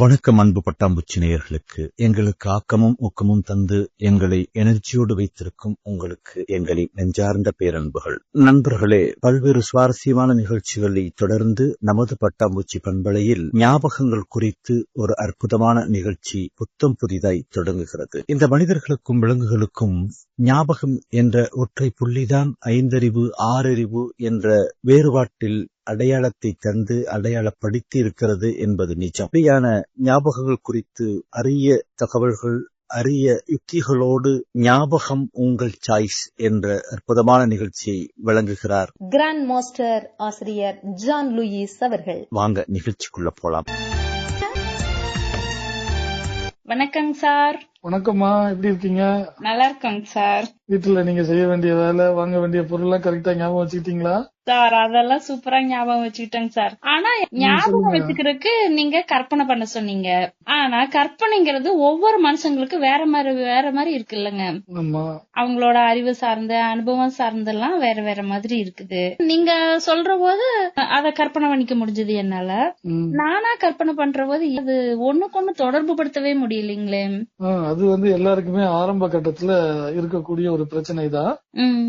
வணக்கம் அன்பு பட்டாம்பூச்சி நேயர்களுக்கு. எங்களுக்கு ஆக்கமும் ஊக்கமும் தந்து எங்களை எனர்ஜியோடு வைத்திருக்கும் உங்களுக்கு எங்களின் நெஞ்சார்ந்த பேரன்புகள். நண்பர்களே, பல்வேறு சுவாரஸ்யமான நிகழ்ச்சிகளை தொடர்ந்து நமது பட்டாம்பூச்சி பண்பலையில் ஞாபகங்கள் குறித்து ஒரு அற்புதமான நிகழ்ச்சி புத்தம் புதிதாய் தொடங்குகிறது. இந்த மனிதர்களுக்கும் விலங்குகளுக்கும் ஞாபகம் என்ற ஒற்றை புள்ளிதான் ஐந்தறிவு ஆறறிவு என்ற வேறுபாட்டில் அடையாளத்தை தந்து அடையாளப்படுத்தி இருக்கிறது என்பது நிஜம். இப்படியான ஞாபகங்கள் குறித்து அரிய தகவல்கள், அரிய யுக்திகளோடு ஞாபகம் உங்கள் சாய்ஸ் என்ற அற்புதமான நிகழ்ச்சியை வழங்குகிறார் கிராண்ட் மாஸ்டர் ஆசிரியர் ஜான் லூயிஸ் அவர்கள். வாங்க நிகழ்ச்சிக்குள்ள போலாம். வணக்கம் சார். வணக்கம்மா, எப்படி இருக்கீங்க? நல்லா இருக்கோங்க சார். வீட்டுல நீங்க செய்ய வேண்டிய வேலை, வாங்க வேண்டிய பொருள் எல்லாம் கரெக்டா ஞாபகம் வச்சுக்கிட்டீங்களா? சார் அதெல்லாம் சூப்பரா ஞாபகம் வச்சுக்கிட்டேங்க சார். ஆனா ஞாபகம் வச்சுக்கிறதுக்கு நீங்க கற்பனை பண்ண சொன்னீங்க. ஆனா கற்பனைங்கிறது ஒவ்வொரு மனுஷங்களுக்கு வேற மாதிரி இருக்கு இல்லங்க. அவங்களோட அறிவு சார்ந்த அனுபவம் சார்ந்தெல்லாம் வேற வேற மாதிரி இருக்குது. நீங்க சொல்ற போது அத கற்பனை பண்ணிக்க முடிஞ்சது என்னால. நானா கற்பனை பண்ற போது அது ஒண்ணுக்கு ஒண்ணு தொடர்பு படுத்தவே முடியலைங்களே. அது எல்லாருக்குமே ஆரம்ப கட்டத்துல இருக்கக்கூடிய ஒரு பிரச்சனை தான்.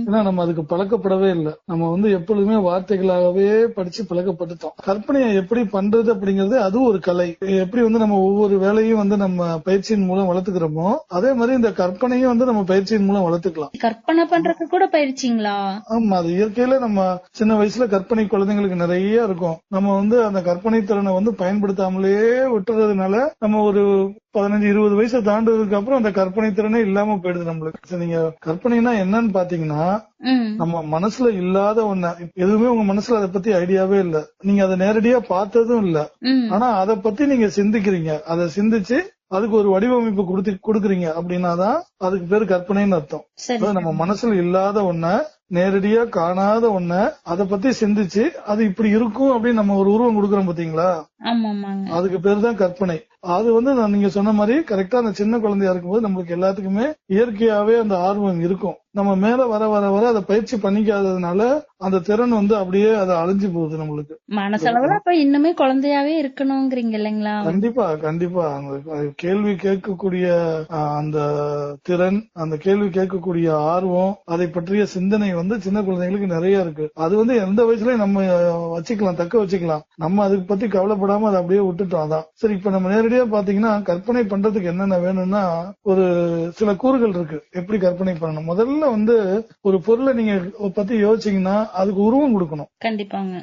ஏன்னா நம்ம அதுக்கு பழக்கப்படவே இல்லை. நம்ம எப்பொழுதுமே வார்த்தைகளாகவே படிச்சு பழக்கப்பட்டுட்டோம். கற்பனையை எப்படி பண்றது அப்படிங்கறது அது ஒரு கலை. எப்படி நம்ம ஒவ்வொரு வேலையும் நம்ம பயிற்சியின் மூலம் வளர்த்துக்கிறோமோ, அதே மாதிரி இந்த கற்பனையும் நம்ம பயிற்சியின் மூலம் வளர்த்துக்கலாம். கற்பனை பண்றதுக்கு கூட பயிற்சிங்களா? ஆமா, அது இயற்கையில நம்ம சின்ன வயசுல கற்பனை குழந்தைங்களுக்கு நிறைய இருக்கும். நம்ம அந்த கற்பனை திறனை பயன்படுத்தாமலே விட்டுறதுனால நம்ம ஒரு 15-20 வயசு தாண்டதுக்கு அப்புறம் அந்த கற்பனை திறனே இல்லாம போயிடுது நம்மளுக்கு. நீங்க கற்பனைனா என்னன்னு பாத்தீங்கன்னா, நம்ம மனசுல இல்லாத ஒண்ணு, எதுவுமே உங்க மனசுல அதை பத்தி ஐடியாவே இல்ல, நீங்க அதை நேரடியா பார்த்ததும் இல்ல, ஆனா அதை பத்தி நீங்க சிந்திக்கிறீங்க. அதை சிந்திச்சு அதுக்கு ஒரு வடிவமைப்பு கொடுக்குறீங்க அப்படின்னாதான் அதுக்கு பேரு கற்பனைன்னு அர்த்தம். நம்ம மனசுல இல்லாத ஒண்ண, நேரடியா காணாத ஒண்ண, அதை பத்தி சிந்திச்சு அது இப்படி இருக்கும் அப்படின்னு நம்ம ஒரு உருவம் கொடுக்கறோம் பாத்தீங்களா, அதுக்கு பேரு தான் கற்பனை. அது நீங்க சொன்ன மாதிரி கரெக்டா அந்த சின்ன குழந்தையா இருக்கும்போது நம்மளுக்கு எல்லாத்துக்குமே இயற்கையாவே அந்த ஆர்வம் இருக்கும். நம்ம மேல வர வர வர அதை பயிற்சி பண்ணிக்காததுனால அந்த திறன் அப்படியே அதை அழிஞ்சு போகுது நம்மளுக்கு. மனசளவுல அப்ப இன்னுமே குழந்தையாவே இருக்கணும்ங்கறீங்க இல்லைங்களா? கண்டிப்பா கண்டிப்பா. கேள்வி கேட்கக்கூடிய அந்த திறன், அந்த கேள்வி கேட்கக்கூடிய ஆர்வம், அதை பற்றிய சிந்தனை சின்ன குழந்தைங்களுக்கு நிறைய இருக்கு. அது எந்த வயசுலயும் நம்ம வச்சுக்கலாம், தக்க வச்சுக்கலாம். நம்ம அதுக்கு பத்தி கவலைப்படாம அதை அப்படியே விட்டுட்டோம். அதான் சரி. இப்ப நம்ம நேரடியா பாத்தீங்கன்னா கற்பனை பண்றதுக்கு என்னென்ன வேணும்னா ஒரு சில கூறுகள் இருக்கு. எப்படி கற்பனை பண்ணணும்? முதல்ல ஒரு பொருளை நீங்க பத்தி யோசிச்சீங்கன்னா அதுக்கு உருவம் கொடுக்கணும். கண்டிப்பாங்க.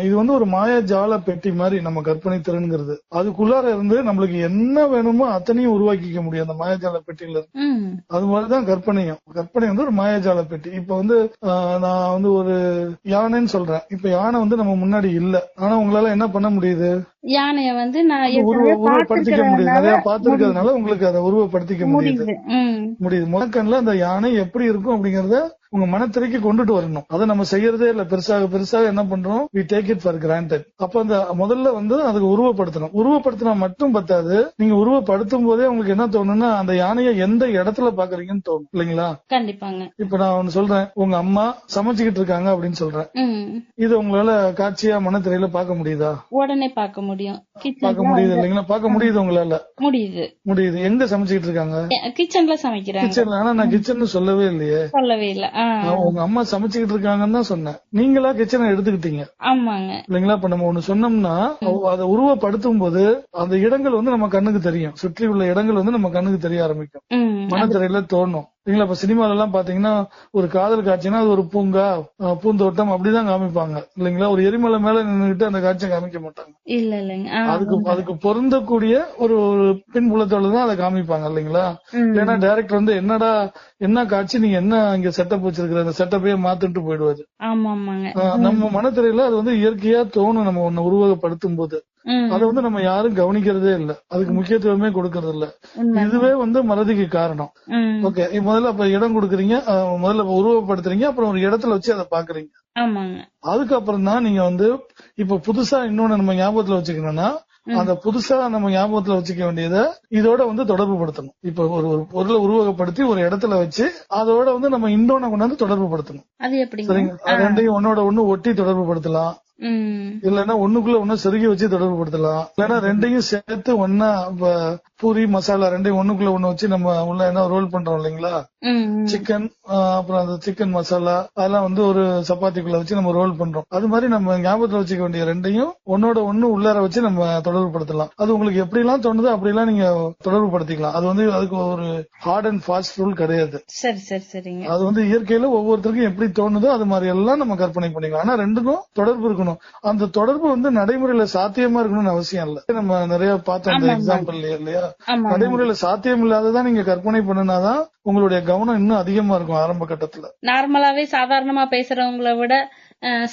இது ஒரு மாயாஜால பெட்டி மாதிரி நம்ம கற்பனை திறன்கிறது. அதுக்குள்ளார இருந்து நம்மளுக்கு என்ன வேணுமோ அத்தனையும் உருவாக்கிக்க முடியும் அந்த மாயாஜால பெட்டியில இருந்து. அது மாதிரிதான் கற்பனையும். கற்பனை ஒரு மாயாஜால பெட்டி. இப்ப நான் ஒரு யானைன்னு சொல்றேன். இப்ப யானை நம்ம முன்னாடி இல்ல, ஆனா உங்களால என்ன பண்ண முடியுது? யானைய நான் உருவப்படுத்திக்க முடியுது. நிறைய பாத்துருக்கிறதுனால உங்களுக்கு அதை உருவப்படுத்திக்க முடியுது. முதற்கண்ல அந்த யானை எப்படி இருக்கும் அப்படிங்கறத உங்க மனத்திரைக்கு கொண்டுட்டு வரணும். அதை நம்ம செய்யறதே இல்ல. பெருசாக பெருசாக என்ன பண்றோம்? we take it for granted. அப்ப அந்த முதல்ல அதுக்கு உருவப்படுத்தணும். உருவப்படுத்தினா மட்டும் பத்தாது, நீங்க உருவப்படுத்தும் போதே உங்களுக்கு என்ன தோணும்னா அந்த யானையை எந்த இடத்துல பாக்குறீங்கன்னு தோணும் இல்லைங்களா? கண்டிப்பாங்க. இப்ப நான் ஒன்னு சொல்றேன், உங்க அம்மா சமைச்சுக்கிட்டு இருக்காங்க அப்படின்னு சொல்றேன். இது உங்களால காட்சியா மனத்திரையில பார்க்க முடியுதா? உடனே பார்க்க முடியும். பார்க்க முடியுது இல்லைங்களா? பார்க்க முடியுது உங்களால? முடியுது. எங்க சமைச்சுக்கிட்டு இருக்காங்க? கிச்சன்ல சமைக்கிறாங்க. கிச்சன்ல. ஆனா நான் கிச்சன் சொல்லவே இல்லையே. சொல்லவே இல்ல. உங்க அம்மா சமைச்சுக்கிட்டு இருக்காங்கன்னு தான் சொன்னேன். நீங்களா கிச்சனை எடுத்துக்கிட்டீங்க. ஆமாங்க. இல்லைங்களா? இப்ப நம்ம ஒண்ணு சொன்னோம்னா அதை உருவப்படுத்தும் போது அந்த இடங்கள் நம்ம கண்ணுக்கு தெரியும். சுற்றி உள்ள இடங்கள் நம்ம கண்ணுக்கு தெரிய ஆரம்பிக்கும். மனத்திரையில தோணும். இல்லைங்களா? இப்ப சினிமால எல்லாம் பாத்தீங்கன்னா ஒரு காதல் காட்சினா அது ஒரு பூங்கா, பூந்தோட்டம் அப்படிதான் காமிப்பாங்க இல்லைங்களா? ஒரு எரிமலை மேல நின்றுட்டு அந்த காட்சியை காமிக்க மாட்டாங்க. அதுக்கு பொருந்தக்கூடிய ஒரு பின்புலத்தோட தான் அதை காமிப்பாங்க இல்லைங்களா? ஏன்னா டைரக்டர் என்னடா என்ன காட்சி, நீங்க என்ன இங்க செட்டப் வச்சிருக்கிற, அந்த செட்டப்பையே மாத்திட்டு போயிடுவாரு. நம்ம மனத்திரையில அது இயற்கையா தோணும். நம்ம ஒண்ணு உருவகப்படுத்தும் போது அதை நம்ம யாரும் கவனிக்கிறதே இல்ல, அதுக்கு முக்கியத்துவமே கொடுக்கறது இல்ல. இதுவே மறதிக்கு காரணம். ஓகே, முதல்ல அப்ப இடம் கொடுக்குறீங்க, முதல்ல உருவப்படுத்துறீங்க, அப்புறம் ஒரு இடத்துல வச்சு அதை பாக்குறீங்க. அதுக்கப்புறம் தான் நீங்க இப்ப புதுசா இன்னொன்னு நம்ம ஞாபகத்துல வச்சுக்கணும்னா, அந்த புதுசா நம்ம ஞாபகத்துல வச்சுக்க வேண்டியதை இதோட தொடர்பு படுத்தணும். இப்ப ஒரு பொருளை உருவகப்படுத்தி ஒரு இடத்துல வச்சு அதோட நம்ம இன்னொன்னு கொண்டாந்து தொடர்பு படுத்தணும். அது எப்படி? சரிங்க, ரெண்டையும் ஒன்னோட ஒண்ணு ஒட்டி தொடர்பு படுத்தலாம். இல்லன்னா ஒண்ணுக்குள்ள ஒண்ணு செருகி வச்சு தொடர்பு படுத்தலாம். இல்லன்னா ரெண்டையும் சேர்த்து ஒன்னா பூரி மசாலா ரெண்டையும் ஒண்ணுக்குள்ள ஒண்ணு வச்சு நம்ம உள்ள என்ன ரோல் பண்றோம் இல்லைங்களா, சிக்கன் அப்புறம் அந்த சிக்கன் மசாலா அதெல்லாம் வந்து ஒரு சப்பாத்திக்குள்ள வச்சு நம்ம ரோல் பண்றோம். அது மாதிரி நம்ம ஞாபகத்துல வச்சுக்க வேண்டிய ரெண்டையும் ஒன்னோட ஒண்ணு உள்ளார வச்சு நம்ம தொடர்பு படுத்தலாம். அது உங்களுக்கு எப்படி எல்லாம் தோணுதோ அப்படி எல்லாம் நீங்க தொடர்பு படுத்திக்கலாம். அது வந்து அதுக்கு ஒரு ஹார்ட் அண்ட் ஃபாஸ்ட் ரூல் கிடையாது. சரி சரி சரிங்க. அது வந்து இயற்கையில ஒவ்வொருத்தருக்கும் எப்படி தோணுதோ அது மாதிரி எல்லாம் நம்ம கற்பனை பண்ணிக்கலாம். ஆனா ரெண்டுக்கும் தொடர்பு இருக்கணும். அந்த தொடர்பு வந்து நடைமுறையில சாத்தியமா இருக்கணும்னு அவசியம் இல்ல. நம்ம நிறைய பார்த்தோம் அந்த எக்ஸாம்பிள் இல்லையா, நடைமுறையில சாத்தியம் இல்லாததான் நீங்க கற்பனை பண்ணினாதான் உங்களுடைய கவனம் இன்னும் அதிகமா இருக்கும் ஆரம்ப கட்டத்துல. நார்மலாவே சாதாரணமா பேசுறவங்களை விட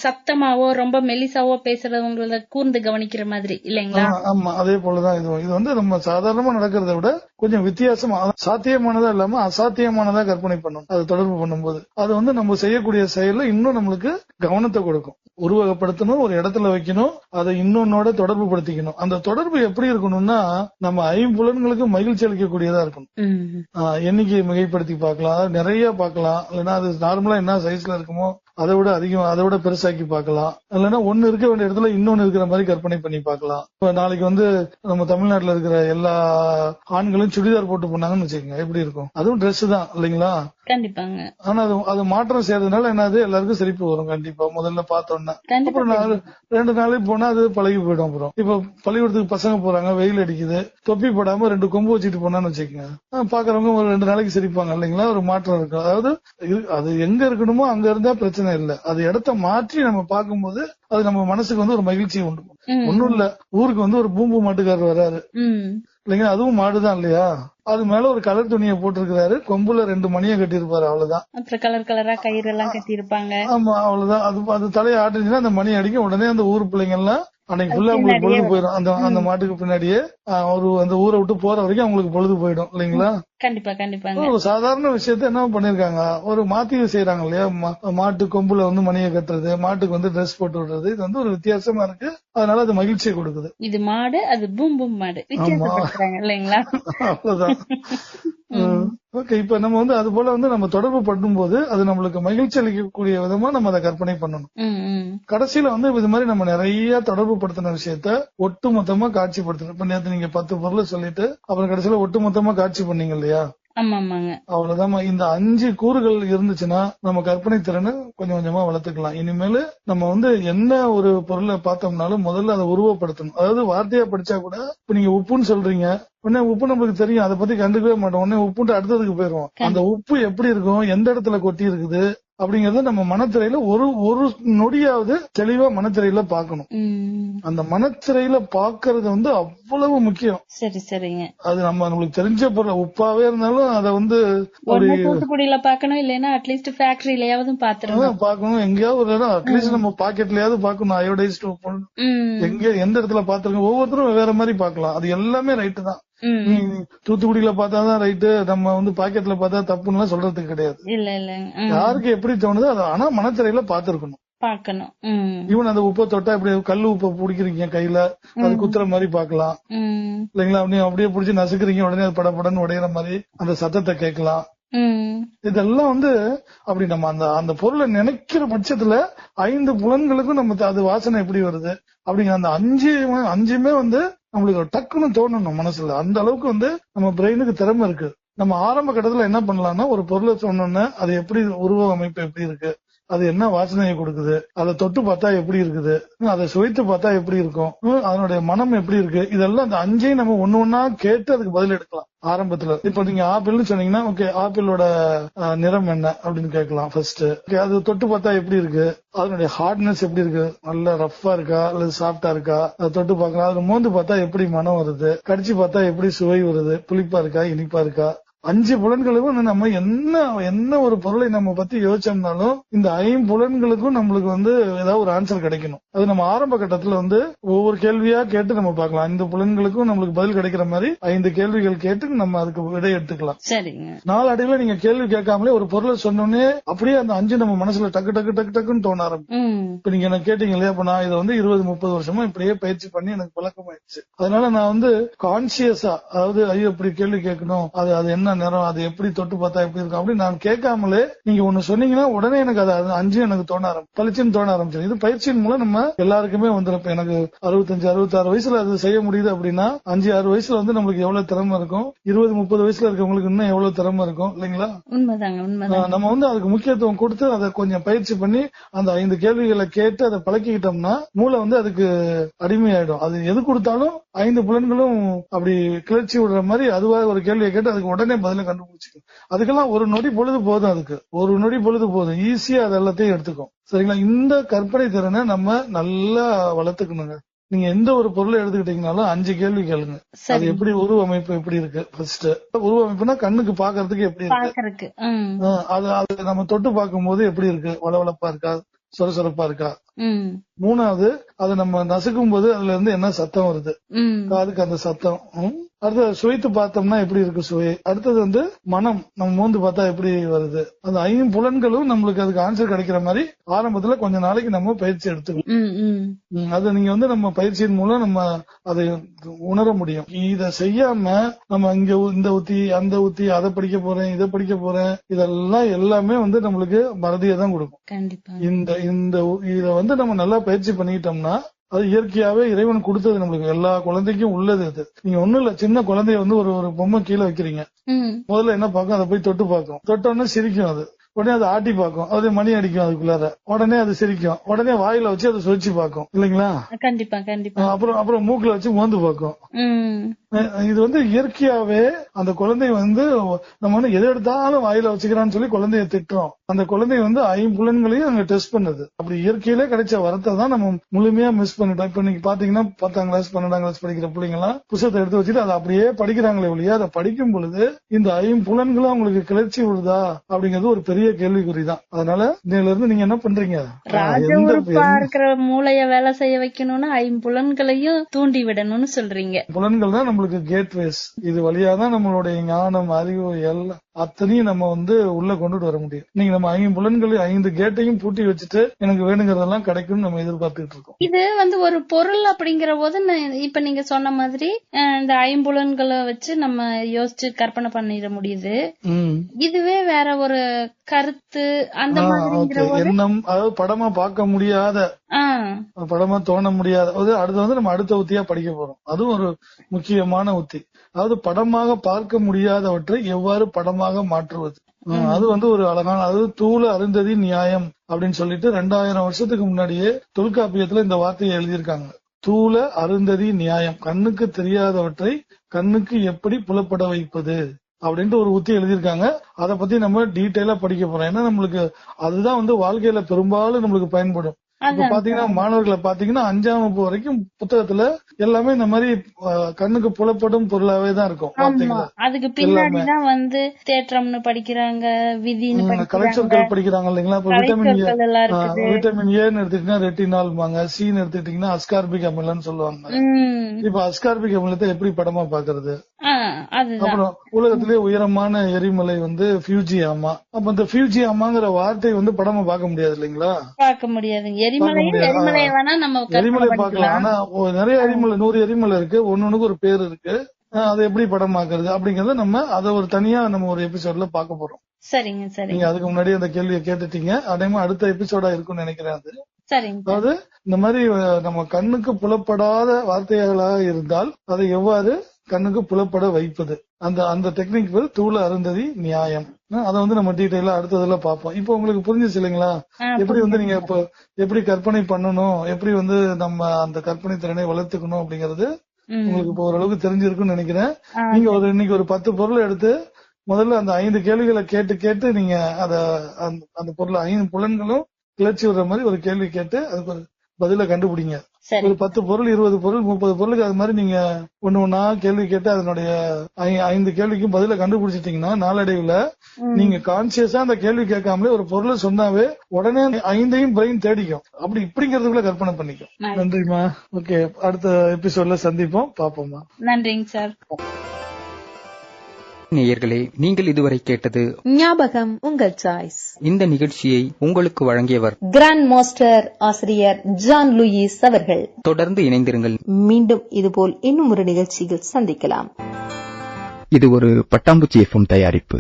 சத்தமாவோ ரொம்ப மெலிசாவோ பேசுறவங்கள கூர்ந்து கவனிக்கிற மாதிரி இல்லைங்களா? ஆமா, அதே போலதான் இதுவும். இது வந்து நம்ம சாதாரணமா நடக்கிறத விட கொஞ்சம் வித்தியாசமா சாத்தியமானதா இல்லாம அசாத்தியமானதா கற்பனை பண்ணணும். அது தொடர்பு பண்ணும்போது அது வந்து நம்ம செய்யக்கூடிய செயல இன்னும் நம்மளுக்கு கவனத்தை கொடுக்கும். உருவகப்படுத்தணும், ஒரு இடத்துல வைக்கணும், அதை இன்னொன்னோட தொடர்பு படுத்திக்கணும். அந்த தொடர்பு எப்படி இருக்கணும்னா நம்ம ஐம்புலன்களுக்கு மகிழ்ச்சி அளிக்கக்கூடியதா இருக்கணும். எண்ணிக்கையை மிகைப்படுத்தி பார்க்கலாம், நிறைய பார்க்கலாம். இல்லைன்னா அது நார்மலா என்ன சைஸ்ல இருக்குமோ அதை விட அதிகம், அதை விட பெருசாக்கி பார்க்கலாம். இல்லைன்னா ஒண்ணு இருக்க வேண்டிய இடத்துல இன்னொன்னு இருக்கிற மாதிரி கற்பனை பண்ணி பார்க்கலாம். நாளைக்கு வந்து நம்ம தமிழ்நாட்டுல இருக்கிற எல்லா ஆண்களும் சுடிதார் போட்டு போனாங்கன்னு வச்சுக்கோங்க, எப்படி இருக்கும்? அதுவும் ட்ரெஸ் தான் இல்லைங்களா? கண்டிப்பாங்க. ஆனா அது மாற்றம் செய்யறதுனால என்னது எல்லாருக்கும் சிரிப்பு வரும் கண்டிப்பா முதல்ல பார்த்தோம்னா. அப்புறம் 2 நாளைக்கு போனா அது பழகி போயிடும். அப்புறம் இப்ப பள்ளிக்கூடத்துக்கு பசங்க போறாங்க, வெயில் அடிக்குது, தொப்பி போடாம 2 கொம்பு வச்சுட்டு போனான்னு வச்சுக்கோங்க, பாக்குறவங்க ஒரு 2 நாளைக்கு சிரிப்பாங்க இல்லைங்களா? ஒரு மாற்றம் இருக்கு. அதாவது அது எங்க இருக்கணுமோ அங்க இருந்தா பிரச்சனை இல்லை. அது இடத்த மாற்றி நம்ம பார்க்கும்போது அது நம்ம மனசுக்கு வந்து ஒரு மகிழ்ச்சியை உண்டு. ஒண்ணும் இல்ல, ஊருக்கு வந்து ஒரு பூம்பு மாட்டுக்காரர் வராரு இல்லைங்க, அதுவும் மாடுதான் இல்லையா? அது மேல ஒரு கலர் துணியை போட்டிருக்கிறாரு, கொம்புல 2 மணியை கட்டி இருப்பாரு, அவ்வளவுதான். அப்புறம் கலர் கலரா கயிறு எல்லாம் கட்டி இருப்பாங்க. ஆமா, அவ்வளவுதான். அது தலையை ஆட்டுச்சுன்னா அந்த மணி அடிக்கும். உடனே அந்த ஊர் பிள்ளைங்க எல்லாம் அன்னைக்கு ஃபுல்லா உங்களுக்கு பொழுது போயிடும். அந்த மாட்டுக்கு பின்னாடியே அந்த ஊரை விட்டு போற வரைக்கும் அவங்களுக்கு பொழுது போயிடும் இல்லைங்களா? கண்டிப்பா கண்டிப்பா. ஒரு சாதாரண விஷயத்த என்ன பண்ணிருக்காங்க, ஒரு மாத்தி செய்யறாங்க இல்லையா? மாட்டு கொம்புல வந்து மணியை கட்டுறது, மாட்டுக்கு வந்து ட்ரெஸ் போட்டு விடுறது, இது வந்து ஒரு வித்தியாசமா இருக்கு. அதனால அது மகிழ்ச்சியை கொடுக்குது. இது மாடு, அது பூம் பூம் மாடு இல்லைங்களா? அவ்வளவுதான். ஓகே, இப்ப நம்ம வந்து அது போல வந்து நம்ம தொடர்பு பண்ணும்போது அது நம்மளுக்கு மகிழ்ச்சி அளிக்கக்கூடிய விதமா நம்ம அதை கற்பனை பண்ணணும். கடைசியில வந்து இது மாதிரி நம்ம நிறைய தொடர்பு படுத்தின விஷயத்த ஒட்டுமொத்தமா காட்சிப்படுத்தணும். இப்ப நேற்று நீங்க 10 பொருளை சொல்லிட்டு அப்புறம் கடைசியில ஒட்டுமொத்தமா காட்சி பண்ணீங்க இல்லையா? அவ்வளவுதான். இந்த 5 கூறுகள் இருந்துச்சுன்னா நம்ம கற்பனை திறனை கொஞ்சம் கொஞ்சமா வளர்த்துக்கலாம். இனிமேல் நம்ம வந்து என்ன ஒரு பொருளை பார்த்தோம்னாலும் முதல்ல அதை உருவப்படுத்தணும். அதாவது வார்த்தையா படிச்சா கூட இப்ப நீங்க உப்புன்னு சொல்றீங்க, உடனே உப்பு நம்மளுக்கு தெரியும், அதை பத்தி கண்டுக்கவே மாட்டோம். உடனே உப்புன்ட்டு அடுத்ததுக்கு போயிருவோம். அந்த உப்பு எப்படி இருக்கும், எந்த இடத்துல கொட்டி இருக்குது அப்படிங்கறத நம்ம மனத்திரையில ஒரு நொடியாவது தெளிவா மனத்திரையில பாக்கணும். அந்த மனத்திரையில பாக்குறது வந்து அவ்வளவு முக்கியம். சரி சரிங்க. அது நம்மளுக்கு தெரிஞ்ச பொருள் உப்பாவே இருந்தாலும் அதை வந்து தூத்துக்குடியில பாக்கணும், இல்லைன்னா அட்லீஸ்ட் ஃபேக்டரியிலயாவது பாக்கணும். எங்கேயாவது ஒரு இடம் அட்லீஸ்ட் நம்ம பாக்கெட்லயாவது பாக்கணும். அயோடைஸ்ட் உப்பு எந்த இடத்துல பாத்துருக்கோம், ஒவ்வொருத்தரும் வேற மாதிரி பாக்கலாம். அது எல்லாமே ரைட்டு தான். தூத்துக்குடியில பார்த்தாதான் ரைட்டு, நம்ம வந்து பாக்கெட்ல பார்த்தா தப்புன்னு சொல்றதுக்கு கிடையாது. யாருக்கு எப்படி தோணுதோ அதை ஆனா மனத்திரையில பாத்துருக்கணும், பாக்கணும். ஈவன் அந்த உப்பை தொட்டா இப்படி கல்லு உப்பை பிடிக்கிறீங்க கையில, அது குத்துற மாதிரி பாக்கலாம் இல்லைங்களா? அப்படியே பிடிச்சி நசுக்குறீங்க, உடனே அது படப்படன்னு உடையிற மாதிரி அந்த சத்தத்தை கேட்கலாம். இதெல்லாம் வந்து அப்படி நம்ம அந்த பொருளை நினைக்கிற பட்சத்துல 5 புலன்களுக்கும் நம்ம அது வாசனை எப்படி வருது அப்படிங்கிற அந்த 5 வந்து நம்மளுக்கு டக்குன்னு தோணணும் மனசுல. அந்த அளவுக்கு வந்து நம்ம பிரெயினுக்கு திறமை இருக்கு. நம்ம ஆரம்ப கட்டத்துல என்ன பண்ணலாம்னா, ஒரு பொருளை சொன்னோம்னா அது எப்படி உருவ அமைப்பு எப்படி இருக்கு, அது என்ன வாசனையை கொடுக்குது, அதை தொட்டு பார்த்தா எப்படி இருக்குது, அதை சுவைத்து பார்த்தா எப்படி இருக்கும், அதனுடைய மனம் எப்படி இருக்கு, இதெல்லாம் அந்த 5 நம்ம ஒண்ணு கேட்டு அதுக்கு பதில் எடுக்கலாம் ஆரம்பத்துல. இப்ப நீங்க ஆப்பிள்னு சொன்னீங்கன்னா, ஓகே ஆப்பிளோட நிறம் என்ன அப்படின்னு கேட்கலாம் ஃபர்ஸ்ட். அது தொட்டு பார்த்தா எப்படி இருக்கு, அதனுடைய ஹார்ட்னஸ் எப்படி இருக்கு, நல்ல ரஃபா இருக்கா அல்லது சாஃப்டா இருக்கா, அதை தொட்டு பார்க்கலாம். அதுல மோந்து பார்த்தா எப்படி மனம் வருது, கடிச்சு பார்த்தா எப்படி சுவை வருது, புளிப்பா இருக்கா இனிப்பா இருக்கா. 5 புலன்களுக்கும் நம்ம என்ன ஒரு பொருளை நம்ம பத்தி யோசிச்சோம்னாலும் இந்த 5 புலன்களுக்கும் நம்மளுக்கு வந்து ஏதாவது ஒரு ஆன்சர் கிடைக்கணும். அது நம்ம ஆரம்ப கட்டத்துல வந்து ஒவ்வொரு கேள்வியா கேட்டு நம்ம பார்க்கலாம். 5 புலன்களுக்கும் நம்மளுக்கு பதில் கிடைக்கிற மாதிரி 5 கேள்விகள் கேட்டு நம்ம அதுக்கு விடை எடுத்துக்கலாம். நாளடைவுல நீங்க கேள்வி கேட்காமலே ஒரு பொருளை சொன்னோடனே அப்படியே அந்த 5 நம்ம மனசுல டக்கு டக்கு டக்கு டக்குன்னு தோண ஆரம்பிக்கும். இப்ப நீங்க என்ன கேட்டீங்க இல்லையா, இப்ப நான் இதை வந்து 20-30 வருஷமா இப்படியே பயிற்சி பண்ணி எனக்கு பழக்கமாயிடுச்சு. அதனால நான் வந்து கான்சியஸா, அதாவது ஐயோ இப்படி கேள்வி கேட்கணும், அது என்ன என்ன நிறம், அது எப்படி தொட்டு பார்த்தா எப்படி இருக்கும் அப்படின்னு நான் கேட்காமலே நீங்க ஒண்ணு சொன்னீங்கன்னா உடனே எனக்கு அது 5 எனக்கு பளிச்சுன்னு தோண ஆரம்பிச்சிடும். இது பயிற்சியின் மூலம் நம்ம எல்லாருக்குமே வந்துடும். எனக்கு 65 66 வயசுல அது செய்ய முடியுது அப்படின்னா 5 6 வயசுல வந்து நம்மளுக்கு எவ்வளவு திறமை இருக்கும், 20 30 வயசுல இருக்கவங்களுக்கு இன்னும் எவ்வளவு திறமை இருக்கும் இல்லைங்களா? நம்ம வந்து அதுக்கு முக்கியத்துவம் கொடுத்து அதை கொஞ்சம் பயிற்சி பண்ணி அந்த 5 கேள்விகளை கேட்டு அதை பழக்கிக்கிட்டோம்னா மூளை வந்து அதுக்கு அடிமையாயிடும். அது எது கொடுத்தாலும் 5 புலன்களும் அப்படி கிளர்ச்சி விடுற மாதிரி அதுவாக ஒரு கேள்வியை கேட்டு அதுக்கு உடனே பதில கண்டுபிடிச்சிக்கும். அதுக்கெல்லாம் ஒரு நொடி பொழுது போதும், அதுக்கு ஒரு நொடி பொழுது போதும், ஈஸியா அது எல்லாத்தையும் எடுத்துக்கும். சரிங்களா? இந்த கற்பனை திறனை நம்ம நல்லா வளர்த்துக்கணுங்க. நீங்க எந்த ஒரு பொருளை எடுத்துக்கிட்டீங்கனாலும் 5 கேள்வி கேளுங்க. அது எப்படி உருவமைப்பு எப்படி இருக்கு, ஃபர்ஸ்ட் உருவமைப்புனா கண்ணுக்கு பாக்குறதுக்கு எப்படி இருக்கு, அது நம்ம தொட்டு பார்க்கும் போது எப்படி இருக்கு, வளவளப்பா இருக்கா, சொரசொரப்பா இருக்கா. 3வது அதை நம்ம நசுக்கும் போது அதுல இருந்து என்ன சத்தம் வருது, காதுக்கு அந்த சத்தம். அடுத்தது சுவைத்து பார்த்தோம்னா எப்படி இருக்கு சுவை. அடுத்தது வந்து மனம், நம்ம மோந்து பார்த்தா எப்படி வருது. அந்த 5 புலன்களும் நம்மளுக்கு அதுக்கு ஆன்சர் கிடைக்கிற மாதிரி ஆரம்பத்துல கொஞ்ச நாளைக்கு நம்ம பயிற்சி எடுத்துக்கணும். அது நீங்க வந்து நம்ம பயிற்சியின் மூலம் நம்ம அதை உணர முடியும். இத செய்யாம நம்ம இங்க இந்த ஊத்தி அந்த ஊத்தி அதை படிக்க போறேன் இதை படிக்க போறேன் இதெல்லாம் எல்லாமே வந்து நம்மளுக்கு மறதியை தான் கொடுக்கும். இத வந்து நம்ம நல்லா பயிற்சி பண்ணிக்கிட்டோம்னா அது இயற்கையாவே இறைவன் கொடுத்தது நம்மளுக்கு, எல்லா குழந்தைக்கும் உள்ளது. அது நீங்க ஒண்ணும் இல்ல, சின்ன குழந்தைய வந்து ஒரு பொம்மை கீழே வைக்கிறீங்க, முதல்ல என்ன பார்க்கும், அதை போய் தொட்டு பார்க்கும், தொட்டோன்னே சிரிக்கும், அது உடனே அதை ஆட்டி பார்க்கும், அது மணி அடிக்கும், அதுக்குள்ளார உடனே அது சிரிக்கும், உடனே வாயில வச்சு அதை சுழிச்சு பார்க்கும் இல்லைங்களா? கண்டிப்பா கண்டிப்பா. அப்புறம் மூக்குல வச்சு மோந்து பார்க்கும். இது வந்து இயற்கையாவே அந்த குழந்தை வந்து நம்ம வந்து எது எடுத்தாலும் வாயில வச்சுக்கிறான்னு சொல்லி குழந்தைய திட்டுறோம். அந்த குழந்தை வந்து 5 புலன்களையும் அங்க டெஸ்ட் பண்ணுது. அப்படி இயற்கையிலே கிடைச்ச வரத்தை தான் நம்ம முழுமையா மிஸ் பண்ணிட்டோம். இப்ப நீங்க பாத்தீங்கன்னா 10ஆம் கிளாஸ் 12ஆம் கிளாஸ் படிக்கிற பிள்ளைங்க எல்லாம் புத்தகத்தை எடுத்து வச்சுட்டு அதை அப்படியே படிக்கிறாங்களே ஒழிய அதை படிக்கும் பொழுது இந்த 5 புலன்களும் அவங்களுக்கு கிளர்ச்சி விடுதா அப்படிங்கிறது ஒரு பெரிய கேள்விக்குறிதான். அதனால இதுல இருந்து நீங்க என்ன பண்றீங்க, இருக்கிற மூளைய வேலை செய்ய வைக்கணும்னு 5 புலன்களையும் தூண்டி விடணும்னு சொல்றீங்க. புலன்கள் தான் நம்மளுக்கு கேட்வேஸ். இது வழியாதான் நம்மளுடைய ஞானம் அறிவு எல்லாம் அத்தனையும் நம்ம வந்து உள்ள கொண்டுட்டு வர முடியும். நீங்க நம்ம 5 புலன்கள் 5 கேட்டையும் பூட்டி வச்சுட்டு எனக்கு வேணுங்கிறதெல்லாம் கிடைக்கும் நம்ம எதிர்பார்த்துட்டு இருக்கோம். இது வந்து ஒரு பொருள் அப்படிங்கிற போது இப்ப நீங்க சொன்ன மாதிரி இந்த 5 புலன்களை வச்சு நம்ம யோசிச்சு கற்பனை பண்ணிட முடியுது. இதுவே வேற ஒரு கருத்து அந்த மாதிரி எண்ணம், அதாவது படமா பார்க்க முடியாத, படமா தோண முடியாத, அடுத்து வந்து நம்ம அடுத்த உத்தியா படிக்க போறோம். அதுவும் ஒரு முக்கியமான உத்தி. அதாவது படமாக பார்க்க முடியாதவற்றை எவ்வாறு படமாக மாற்றுவது, அது வந்து ஒரு அழகான, அதாவது தூள அருந்ததி நியாயம் அப்படின்னு சொல்லிட்டு 2000 வருஷத்துக்கு முன்னாடியே தொல்காப்பியத்துல இந்த வார்த்தையை எழுதியிருக்காங்க. தூள அருந்ததி நியாயம், கண்ணுக்கு தெரியாதவற்றை கண்ணுக்கு எப்படி புலப்பட வைப்பது அப்படின்ட்டு ஒரு உத்தி எழுதியிருக்காங்க. அதை பத்தி நம்ம டீட்டெயிலா படிக்க போறோம். ஏன்னா நம்மளுக்கு அதுதான் வந்து வாழ்க்கையில பெரும்பாலும் நம்மளுக்கு பயன்படும். இப்ப பாத்தீங்கன்னா மாணவர்களை பாத்தீங்கன்னா 5ஆம் வகுப்பு வரைக்கும் புத்தகத்துல எல்லாமே இந்த மாதிரி கண்ணுக்கு புலப்படும் பொருளாவே தான் இருக்கும். அதுக்கு பின்னாடிதான் வந்து தேற்றம்னு படிக்கிறாங்க, விதின்னு கலைச்சொற்கள் படிக்கிறாங்க இல்லைங்களா? இப்ப விட்டமின் ஏன்னு எடுத்துக்கிட்டீங்கன்னா ரெட்டினால்பாங்க, சீன்னு எடுத்துக்கிட்டீங்கன்னா அஸ்கார்பிக் அமிலன்னு சொல்லுவாங்க. இப்ப அஸ்கார்பிக் அமிலத்தை எப்படி படமா பாக்குறது? அப்புறம் உலகத்திலே உயரமான எரிமலை வந்து ஃபியூஜியாமா. அப்ப இந்த ஃபியூஜியாமாங்கிற வார்த்தை வந்து படமா பார்க்க முடியாது இல்லைங்களா? பார்க்க முடியாது. எரிமலை பார்க்கலாம். ஆனா நிறைய எரிமலை, 100 எரிமலை இருக்கு, ஒன்னொன்னுக்கு ஒரு பேர் இருக்கு. அதை எப்படி படமாக்குறது அப்படிங்கறத நம்ம அதை ஒரு தனியா நம்ம ஒரு எபிசோட்ல பார்க்க போறோம். சரிங்க சரி. நீங்க அதுக்கு முன்னாடி அந்த கேள்வியை கேட்டுட்டீங்க. அதே மாதிரி அடுத்த எபிசோடா இருக்கும்னு நினைக்கிறேன். அது அதாவது இந்த மாதிரி நம்ம கண்ணுக்கு புலப்படாத வார்த்தைகளா இருந்தால் அதை எவ்வாறு கண்ணுக்கு புலப்பட வைப்பது, அந்த டெக்னிக் பேர் தூள அருந்ததி நியாயம். அதை வந்து நம்ம டீட்டெயிலா அடுத்ததுல பாப்போம். இப்ப உங்களுக்கு புரிஞ்சிச்சு இல்லைங்களா? எப்படி வந்து நீங்க இப்ப எப்படி கற்பனை பண்ணணும், எப்படி வந்து நம்ம அந்த கற்பனை திறனை வளர்த்துக்கணும் அப்படிங்கறது உங்களுக்கு இப்ப ஓரளவுக்கு தெரிஞ்சிருக்குன்னு நினைக்கிறேன். நீங்க இன்னைக்கு ஒரு 10 பொருளை எடுத்து முதல்ல அந்த 5 கேள்விகளை கேட்டு நீங்க அந்த பொருள் 5 புலன்களும் கிளர்ச்சி விடுற மாதிரி ஒரு கேள்வி கேட்டு அதுக்கு ஒரு பதில கண்டுபிடிங்க. ஒரு 10 பொருள் 20 பொருள் 30 பொருளுக்கு அது மாதிரி நீங்க ஒண்ணா கேள்வி கேட்டு அதனுடைய 5 கேள்விக்கும் பதில கண்டுபிடிச்சிட்டீங்கன்னா நாளடைவுல நீங்க கான்சியஸா அந்த கேள்வி கேட்காமலே ஒரு பொருளை சொன்னாவே உடனே 5ஐயும் பிரெயின் தேடிக்கும். அப்படி இப்படிங்கிறதுக்குள்ள கற்பனை பண்ணிக்கும். நன்றிமா. ஓகே, அடுத்த எபிசோட்ல சந்திப்போம், பாப்போமா. நன்றிங்க சார். நேயர்களே, நீங்கள் இதுவரை கேட்டது ஞாபகம் உங்கள் சாய்ஸ். இந்த நிகழ்ச்சியை உங்களுக்கு வழங்கியவர் கிராண்ட் மாஸ்டர் ஆசிரியர் ஜான் லூயிஸ் அவர்கள். தொடர்ந்து இணைந்திருங்கள். மீண்டும் இதுபோல் இன்னும் ஒரு நிகழ்ச்சியில் சந்திக்கலாம். இது ஒரு பட்டாம்பூச்சி FM தயாரிப்பு.